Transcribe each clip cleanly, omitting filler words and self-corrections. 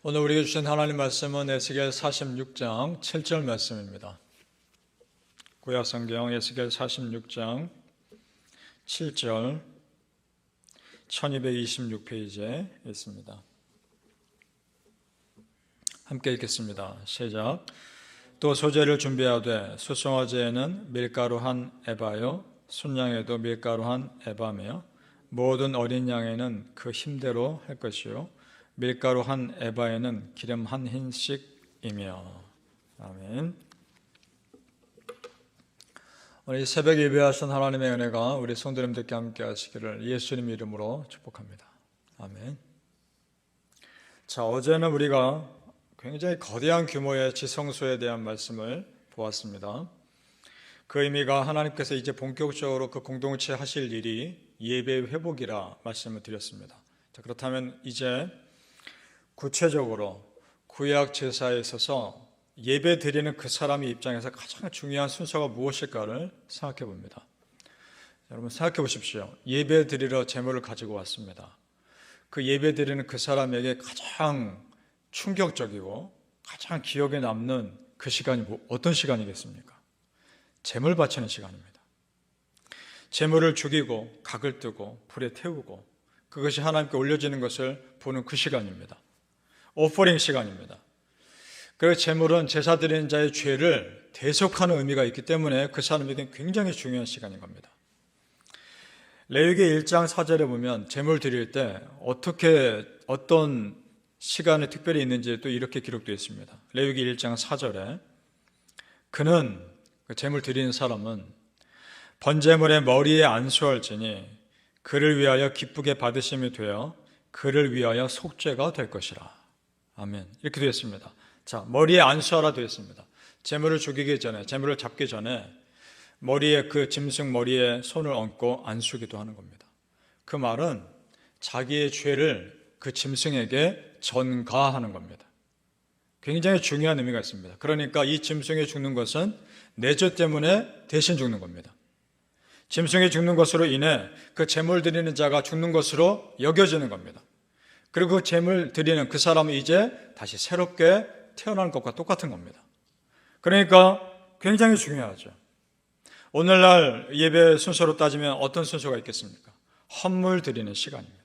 오늘 우리에게 주신 하나님 말씀은 에스겔 46장 7절 말씀입니다. 구약성경 에스겔 46장 7절 1226페이지에 있습니다. 함께 읽겠습니다. 시작. 또 소제를 준비하되 수송아지에는 밀가루 한 에바요 순양에도 밀가루 한 에바며 모든 어린 양에는 그 힘대로 할 것이요 밀가루 한 에바에는 기름 한 흰씩이며. 아멘. 오늘 이 새벽 예배하신 하나님의 은혜가 우리 성도님들께 함께 하시기를 예수님 이름으로 축복합니다. 아멘. 자, 어제는 우리가 굉장히 거대한 규모의 지성소에 대한 말씀을 보았습니다. 그 의미가 하나님께서 이제 본격적으로 그 공동체 하실 일이 예배 회복이라 말씀을 드렸습니다. 자, 그렇다면 이제 구체적으로 구약 제사에 있어서 예배 드리는 그 사람의 입장에서 가장 중요한 순서가 무엇일까를 생각해 봅니다. 여러분 생각해 보십시오. 예배 드리러 제물을 가지고 왔습니다. 그 예배 드리는 그 사람에게 가장 충격적이고 가장 기억에 남는 그 시간이 어떤 시간이겠습니까? 제물 바치는 시간입니다. 제물을 죽이고 각을 뜨고 불에 태우고 그것이 하나님께 올려지는 것을 보는 그 시간입니다. 오퍼링 시간입니다. 그 제물은 제사 드리는 자의 죄를 대속하는 의미가 있기 때문에 그 사람에게 굉장히 중요한 시간인 겁니다. 레위기 1장 4절에 보면 제물 드릴 때 어떤 시간에 특별히 있는지 또 이렇게 기록되어 있습니다. 레위기 1장 4절에 그는 그 제물 드리는 사람은 번제물의 머리에 안수할지니 그를 위하여 기쁘게 받으심이 되어 그를 위하여 속죄가 될 것이라. 아멘. 이렇게 되어 있습니다. 자, 머리에 안수하라 되어 있습니다. 제물을 죽이기 전에, 제물을 잡기 전에 머리에 그 짐승 머리에 손을 얹고 안수기도 하는 겁니다. 그 말은 자기의 죄를 그 짐승에게 전가하는 겁니다. 굉장히 중요한 의미가 있습니다. 그러니까 이 짐승이 죽는 것은 내 죄 때문에 대신 죽는 겁니다. 짐승이 죽는 것으로 인해 그 제물 드리는 자가 죽는 것으로 여겨지는 겁니다. 그리고 그 제물 드리는 그 사람은 이제 다시 새롭게 태어나는 것과 똑같은 겁니다. 그러니까 굉장히 중요하죠. 오늘날 예배 순서로 따지면 어떤 순서가 있겠습니까? 헌물 드리는 시간입니다.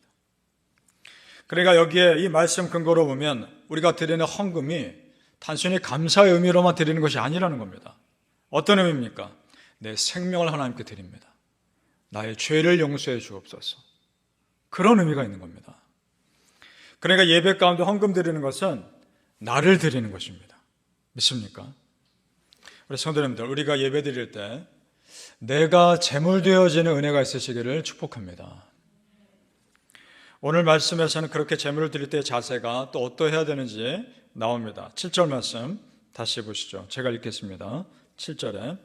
그러니까 여기에 이 말씀 근거로 보면 우리가 드리는 헌금이 단순히 감사의 의미로만 드리는 것이 아니라는 겁니다. 어떤 의미입니까? 내 생명을 하나님께 드립니다. 나의 죄를 용서해 주옵소서. 그런 의미가 있는 겁니다. 그러니까 예배 가운데 헌금 드리는 것은 나를 드리는 것입니다. 믿습니까? 우리 성도님들, 우리가 예배 드릴 때 내가 제물 되어지는 은혜가 있으시기를 축복합니다. 오늘 말씀에서는 그렇게 제물을 드릴 때의 자세가 또 어떠해야 되는지 나옵니다. 7절 말씀 다시 보시죠. 제가 읽겠습니다. 7절에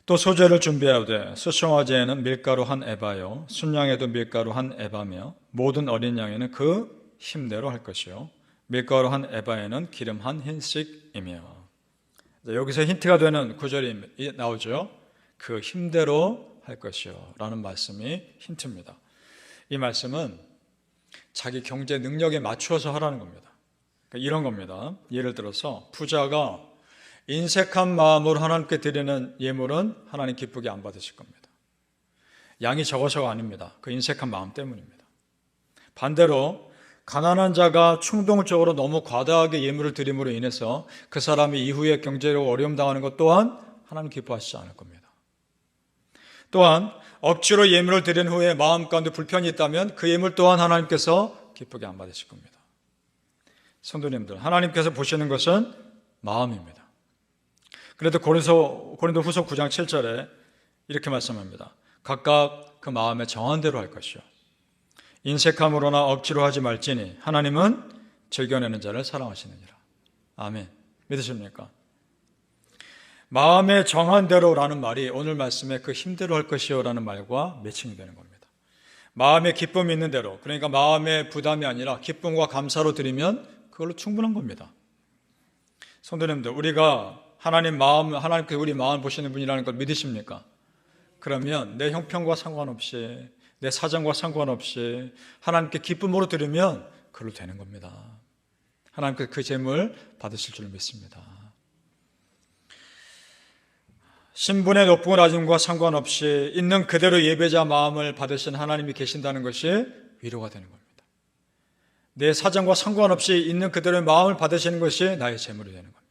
또 소제를 준비하되 수송아지에는 밀가루 한 에바요 순양에도 밀가루 한 에바며 모든 어린 양에는 그 힘대로 할 것이요 밀가루 한 에바에는 기름 한 흰씩이며. 여기서 힌트가 되는 구절이 나오죠. 그 힘대로 할 것이요 라는 말씀이 힌트입니다. 이 말씀은 자기 경제 능력에 맞추어서 하라는 겁니다. 그러니까 이런 겁니다. 예를 들어서 부자가 인색한 마음으로 하나님께 드리는 예물은 하나님 기쁘게 안 받으실 겁니다. 양이 적어서가 아닙니다. 그 인색한 마음 때문입니다. 반대로 가난한 자가 충동적으로 너무 과다하게 예물을 드림으로 인해서 그 사람이 이후에 경제로 어려움 당하는 것 또한 하나님 기뻐하시지 않을 겁니다. 또한 억지로 예물을 드린 후에 마음 가운데 불편이 있다면 그 예물 또한 하나님께서 기쁘게 안 받으실 겁니다. 성도님들, 하나님께서 보시는 것은 마음입니다. 그래도 고린도후서 9장 7절에 이렇게 말씀합니다. 각각 그 마음에 정한 대로 할 것이요 인색함으로나 억지로 하지 말지니 하나님은 즐겨내는 자를 사랑하시느니라. 아멘. 믿으십니까? 마음에 정한 대로라는 말이 오늘 말씀에 그 힘대로 할 것이요 라는 말과 매칭이 되는 겁니다. 마음에 기쁨이 있는 대로, 그러니까 마음의 부담이 아니라 기쁨과 감사로 드리면 그걸로 충분한 겁니다. 성도님들, 우리가 하나님께서 우리 마음 보시는 분이라는 걸 믿으십니까? 그러면 내 형편과 상관없이 내 사정과 상관없이 하나님께 기쁨으로 드리면 그걸로 되는 겁니다. 하나님께서 그 재물 받으실 줄 믿습니다. 신분의 높고 낮음과 상관없이 있는 그대로 예배자 마음을 받으신 하나님이 계신다는 것이 위로가 되는 겁니다. 내 사정과 상관없이 있는 그대로의 마음을 받으시는 것이 나의 재물이 되는 겁니다.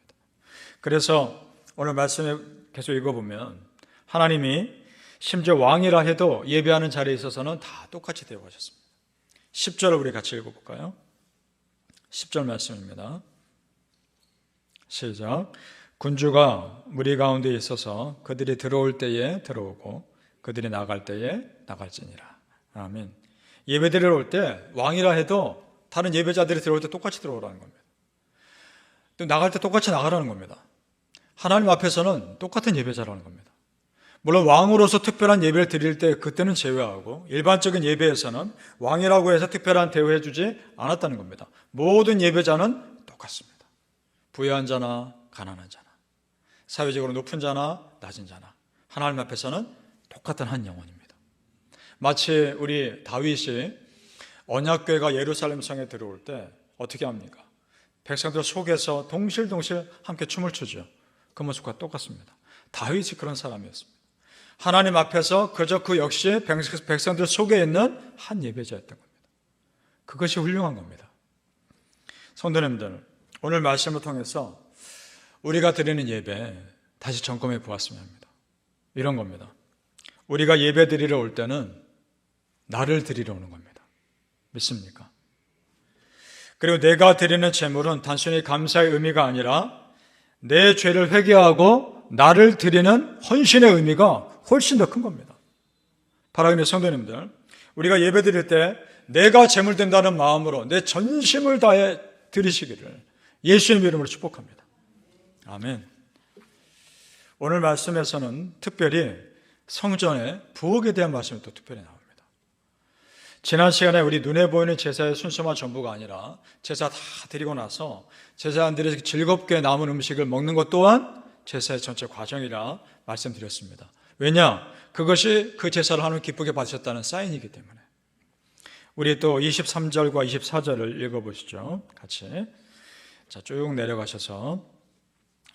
그래서 오늘 말씀에 계속 읽어보면 하나님이 심지어 왕이라 해도 예배하는 자리에 있어서는 다 똑같이 대우하셨습니다. 10절을 우리 같이 읽어볼까요? 10절 말씀입니다. 시작. 군주가 무리 가운데 있어서 그들이 들어올 때에 들어오고 그들이 나갈 때에 나갈지니라. 아멘. 예배드리러 올 때 왕이라 해도 다른 예배자들이 들어올 때 똑같이 들어오라는 겁니다. 또 나갈 때 똑같이 나가라는 겁니다. 하나님 앞에서는 똑같은 예배자라는 겁니다. 물론 왕으로서 특별한 예배를 드릴 때 그때는 제외하고 일반적인 예배에서는 왕이라고 해서 특별한 대우해 주지 않았다는 겁니다. 모든 예배자는 똑같습니다. 부유한 자나 가난한 자나 사회적으로 높은 자나 낮은 자나 하나님 앞에서는 똑같은 한 영혼입니다. 마치 우리 다윗이 언약궤가 예루살렘 성에 들어올 때 어떻게 합니까? 백성들 속에서 동실동실 함께 춤을 추죠. 그 모습과 똑같습니다. 다윗이 그런 사람이었습니다. 하나님 앞에서 그저 그 역시 백성들 속에 있는 한 예배자였던 겁니다. 그것이 훌륭한 겁니다. 성도님들, 오늘 말씀을 통해서 우리가 드리는 예배 다시 점검해 보았으면 합니다. 이런 겁니다. 우리가 예배 드리러 올 때는 나를 드리러 오는 겁니다. 믿습니까? 그리고 내가 드리는 제물은 단순히 감사의 의미가 아니라 내 죄를 회개하고 나를 드리는 헌신의 의미가 훨씬 더 큰 겁니다. 사랑하는 성도님들, 우리가 예배 드릴 때 내가 제물 든다는 마음으로 내 전심을 다해 드리시기를 예수님의 이름으로 축복합니다. 아멘. 오늘 말씀에서는 특별히 성전의 부엌에 대한 말씀이 또 특별히 나옵니다. 지난 시간에 우리 눈에 보이는 제사의 순서만 전부가 아니라 제사 다 드리고 나서 제사장들이 즐겁게 남은 음식을 먹는 것 또한 제사의 전체 과정이라 말씀드렸습니다. 왜냐? 그것이 그 제사를 하나님 기쁘게 받으셨다는 사인이기 때문에. 우리 또 23절과 24절을 읽어보시죠. 같이. 자, 쭉 내려가셔서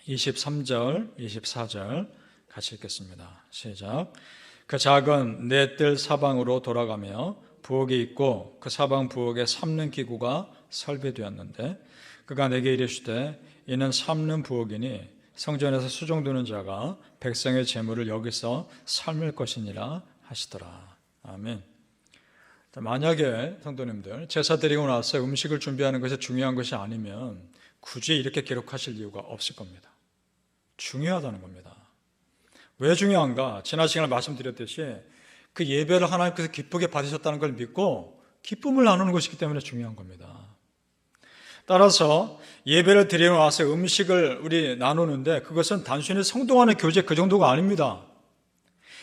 23절, 24절 같이 읽겠습니다. 시작. 그 작은 넷들 사방으로 돌아가며 부엌이 있고 그 사방 부엌에 삶는 기구가 설비되었는데 그가 내게 이르시되 이는 삶는 부엌이니 성전에서 수종드는 자가 백성의 재물을 여기서 삶을 것이니라 하시더라. 아멘. 만약에 성도님들 제사 드리고 나서 음식을 준비하는 것이 중요한 것이 아니면 굳이 이렇게 기록하실 이유가 없을 겁니다. 중요하다는 겁니다. 왜 중요한가? 지난 시간에 말씀드렸듯이 그 예배를 하나님께서 기쁘게 받으셨다는 걸 믿고 기쁨을 나누는 것이기 때문에 중요한 겁니다. 따라서 예배를 드리고 나서 음식을 우리 나누는데 그것은 단순히 성도 간의 교제 그 정도가 아닙니다.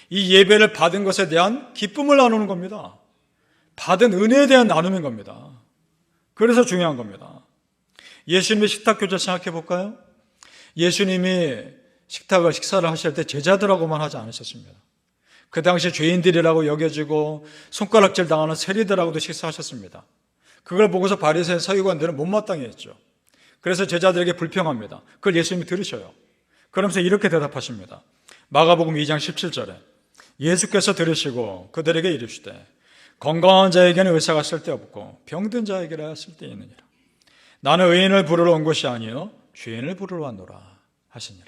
이 예배를 받은 것에 대한 기쁨을 나누는 겁니다. 받은 은혜에 대한 나눔인 겁니다. 그래서 중요한 겁니다. 예수님의 식탁 교제 생각해 볼까요? 예수님이 식사를 하실 때 제자들하고만 하지 않으셨습니다. 그 당시 죄인들이라고 여겨지고 손가락질 당하는 세리들하고도 식사하셨습니다. 그걸 보고서 바리새인 서기관들은 못마땅해 했죠. 그래서 제자들에게 불평합니다. 그걸 예수님이 들으셔요. 그러면서 이렇게 대답하십니다. 마가복음 2장 17절에 예수께서 들으시고 그들에게 이르시되 건강한 자에게는 의사가 쓸데없고 병든 자에게라 쓸데있느니라. 나는 의인을 부르러 온 것이 아니요 죄인을 부르러 왔노라 하시니라.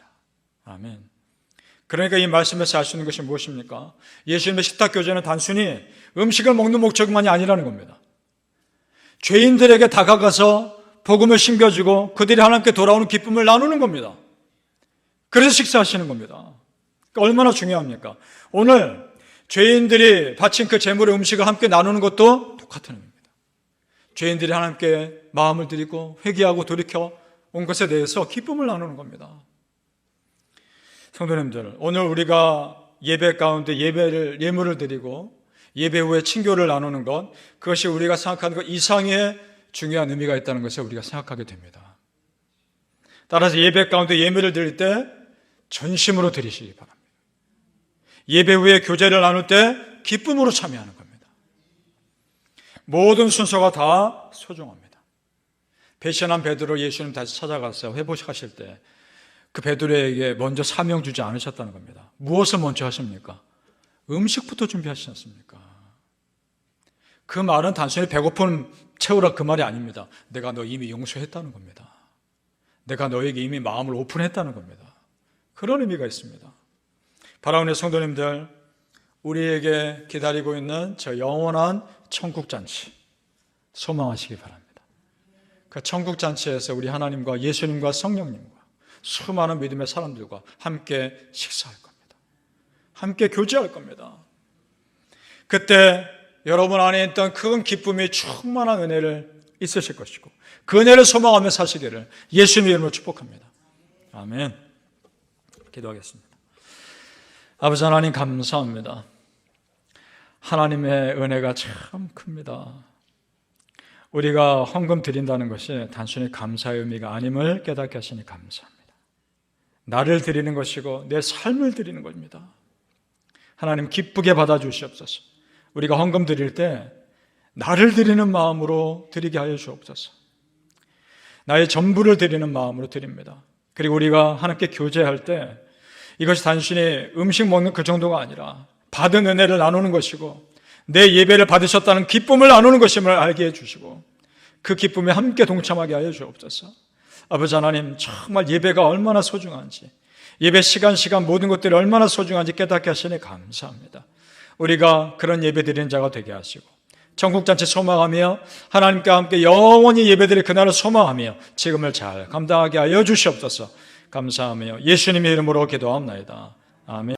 아멘. 그러니까 이 말씀에서 알 수 있는 것이 무엇입니까? 예수님의 식탁 교제는 단순히 음식을 먹는 목적만이 아니라는 겁니다. 죄인들에게 다가가서 복음을 심겨주고 그들이 하나님께 돌아오는 기쁨을 나누는 겁니다. 그래서 식사하시는 겁니다. 그러니까 얼마나 중요합니까? 오늘 죄인들이 바친 그 제물의 음식을 함께 나누는 것도 똑같은 의미입니다. 죄인들이 하나님께 마음을 드리고 회개하고 돌이켜 온 것에 대해서 기쁨을 나누는 겁니다. 성도님들, 오늘 우리가 예배 가운데 예물을 드리고 예배 후에 친교를 나누는 것, 그것이 우리가 생각하는 것 이상의 중요한 의미가 있다는 것을 우리가 생각하게 됩니다. 따라서 예배 가운데 예물을 드릴 때 전심으로 드리시기 바랍니다. 예배 후에 교제를 나눌 때 기쁨으로 참여하는 겁니다. 모든 순서가 다 소중합니다. 배신한 베드로 예수님 다시 찾아가서 회복하실 때 그 베드로에게 먼저 사명 주지 않으셨다는 겁니다. 무엇을 먼저 하십니까? 음식부터 준비하시지 않습니까? 그 말은 단순히 배고픔 채우라 그 말이 아닙니다. 내가 너 이미 용서했다는 겁니다. 내가 너에게 이미 마음을 오픈했다는 겁니다. 그런 의미가 있습니다. 사랑하는 성도님들, 우리에게 기다리고 있는 저 영원한 천국잔치 소망하시기 바랍니다. 그 천국잔치에서 우리 하나님과 예수님과 성령님과 수많은 믿음의 사람들과 함께 식사할 겁니다. 함께 교제할 겁니다. 그때 여러분 안에 있던 큰 기쁨이 충만한 은혜를 있으실 것이고 그 은혜를 소망하며 사시기를 예수님의 이름으로 축복합니다. 아멘. 기도하겠습니다. 아버지 하나님 감사합니다. 하나님의 은혜가 참 큽니다. 우리가 헌금 드린다는 것이 단순히 감사의 의미가 아님을 깨닫게 하시니 감사합니다. 나를 드리는 것이고 내 삶을 드리는 겁니다. 하나님 기쁘게 받아주시옵소서. 우리가 헌금 드릴 때 나를 드리는 마음으로 드리게 하여 주옵소서. 나의 전부를 드리는 마음으로 드립니다. 그리고 우리가 하나님께 교제할 때 이것이 단순히 음식 먹는 그 정도가 아니라 받은 은혜를 나누는 것이고 내 예배를 받으셨다는 기쁨을 나누는 것임을 알게 해주시고 그 기쁨에 함께 동참하게 하여 주옵소서. 아버지 하나님, 정말 예배가 얼마나 소중한지, 예배 시간 모든 것들이 얼마나 소중한지 깨닫게 하시니 감사합니다. 우리가 그런 예배 드리는 자가 되게 하시고 천국잔치 소망하며 하나님과 함께 영원히 예배드릴 그날을 소망하며 지금을 잘 감당하게 하여 주시옵소서. 감사하며 예수님의 이름으로 기도합나이다. 아멘.